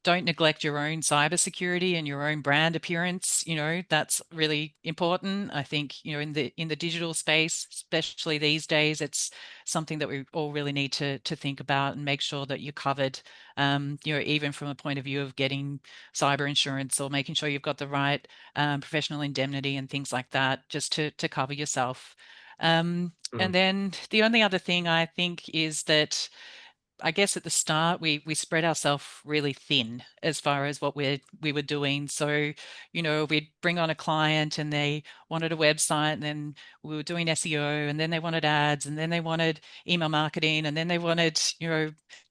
Don't neglect your own cybersecurity and your own brand appearance. That's really important. I think, in the digital space, especially these days, it's something that we all really need to think about and make sure that you're covered. Even from a point of view of getting cyber insurance, or making sure you've got the right professional indemnity and things like that, just to cover yourself. And then the only other thing I think is that, I guess at the start, we spread ourselves really thin as far as what we were doing. So, we'd bring on a client and they wanted a website, and then we were doing SEO, and then they wanted ads, and then they wanted email marketing, and then they wanted,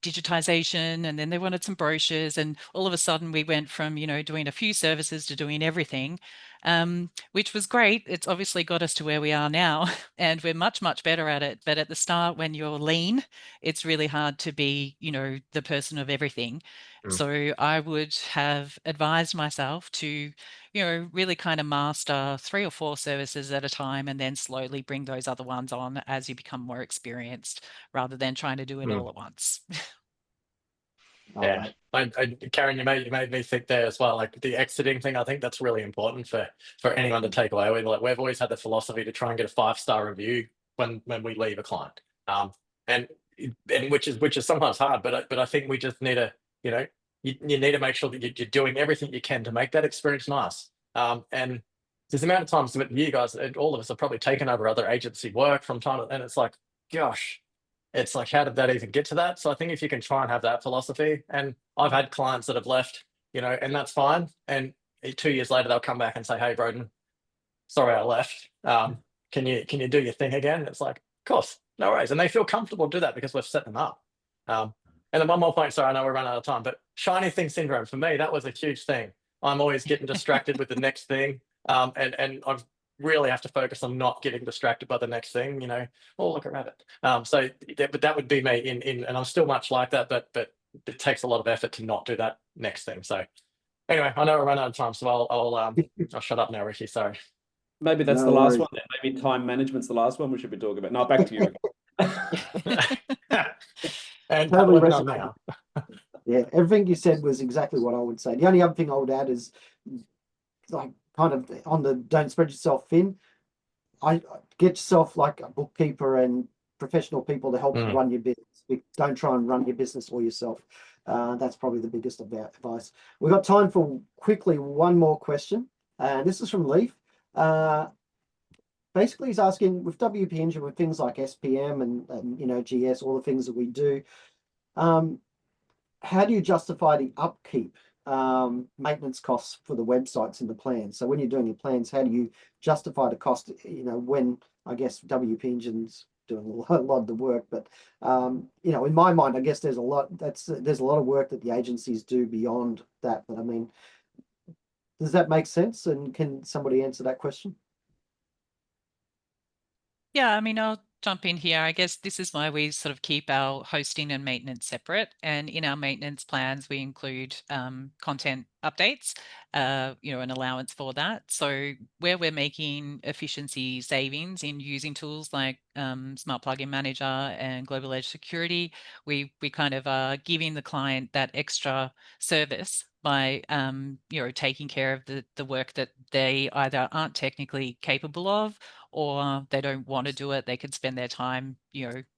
digitization, and then they wanted some brochures. And all of a sudden we went from, doing a few services to doing everything, which was great. It's obviously got us to where we are now, and we're much, much better at it. But at the start, when you're lean, it's really hard to be, the person of everything. So I would have advised myself to, really kind of master 3 or 4 services at a time, and then slowly bring those other ones on as you become more experienced, rather than trying to do it all at once. All Yeah, right. Karen, you made me think there as well. Like the exiting thing, I think that's really important for anyone to take away. We've always had the philosophy to try and get a 5-star review when we leave a client, and which is sometimes hard, but I think we just need to, you need to make sure that you're doing everything you can to make that experience nice. And there's the amount of times that you guys, and all of us, have probably taken over other agency work from time to, and it's like, gosh. It's like, how did that even get to that? So I think if you can try and have that philosophy, and I've had clients that have left, and that's fine. And 2 years later, they'll come back and say, "Hey, Broden, sorry I left. Can you do your thing again?" It's like, of course, no worries. And they feel comfortable to do that because we've set them up. And then one more point, sorry, I know we're running out of time, but shiny thing syndrome, for me, that was a huge thing. I'm always getting distracted with the next thing. And I've really have to focus on not getting distracted by the next thing, oh, look, a rabbit. But that would be me and I'm still much like that, but it takes a lot of effort to not do that next thing. So anyway, I know we're running out of time, so I'll shut up now, Ricky. Sorry. Maybe that's No the last worries. one then. Maybe time management's the last one we should be talking about. No, back to you. And Totally webinar resonate. now. Yeah, everything you said was exactly what I would say. The only other thing I would add is, like, kind of on the don't spread yourself thin. I get yourself like a bookkeeper and professional people to help run your business. Don't try and run your business all yourself. That's probably the biggest advice. We've got time for quickly one more question. This is from Leaf. Basically, he's asking, with WP Engine, with things like SPM and GS, all the things that we do, how do you justify the upkeep maintenance costs for the websites in the plans? So when you're doing your plans, how do you justify the cost, when I guess WP Engine's doing a lot of the work, but in my mind, I guess there's a lot of work that the agencies do beyond that. But I mean, does that make sense? And can somebody answer that question? Yeah, I mean, I'll jump in here. I guess this is why we sort of keep our hosting and maintenance separate. And in our maintenance plans, we include content updates, an allowance for that. So where we're making efficiency savings in using tools like Smart Plugin Manager and Global Edge Security, we kind of are giving the client that extra service by taking care of the work that they either aren't technically capable of, or they don't want to do it. They could spend their time,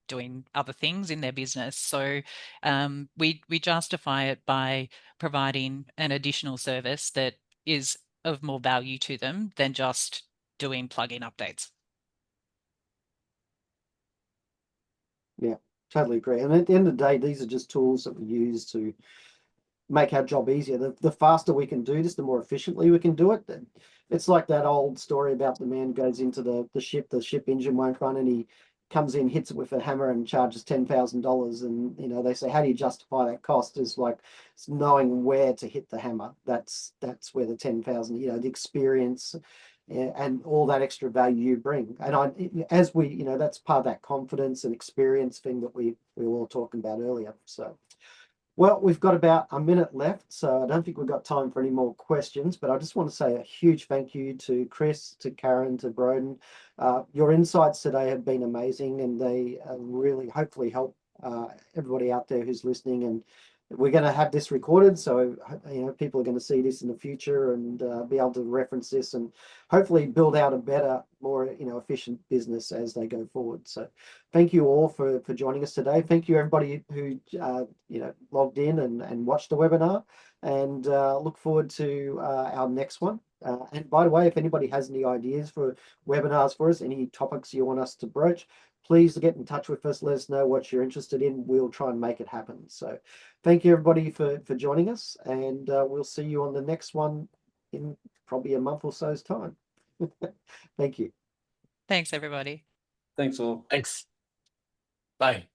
doing other things in their business. So we justify it by providing an additional service that is of more value to them than just doing plugin updates. Yeah, totally agree. And at the end of the day, these are just tools that we use to make our job easier. The faster we can do this, the more efficiently we can do it. It's like that old story about the man goes into the ship engine won't run, and he comes in, hits it with a hammer and charges $10,000. And they say, how do you justify that cost? Is like, it's knowing where to hit the hammer. That's where the 10,000, the experience and all that extra value you bring. And that's part of that confidence and experience thing that we were all talking about earlier. So, well, we've got about a minute left, so I don't think we've got time for any more questions, but I just want to say a huge thank you to Chris, to Karen, to Broden. Your insights today have been amazing, and they really hopefully help everybody out there who's listening. And we're going to have this recorded, so people are going to see this in the future and be able to reference this and hopefully build out a better, more efficient business as they go forward. So thank you all for joining us today. Thank you everybody who logged in and watched the webinar, and look forward to our next one. And by the way, if anybody has any ideas for webinars for us, any topics you want us to broach, please get in touch with us. Let us know what you're interested in. We'll try and make it happen. So thank you everybody for joining us, and we'll see you on the next one in probably a month or so's time. Thank you. Thanks, everybody. Thanks all. Thanks. Bye.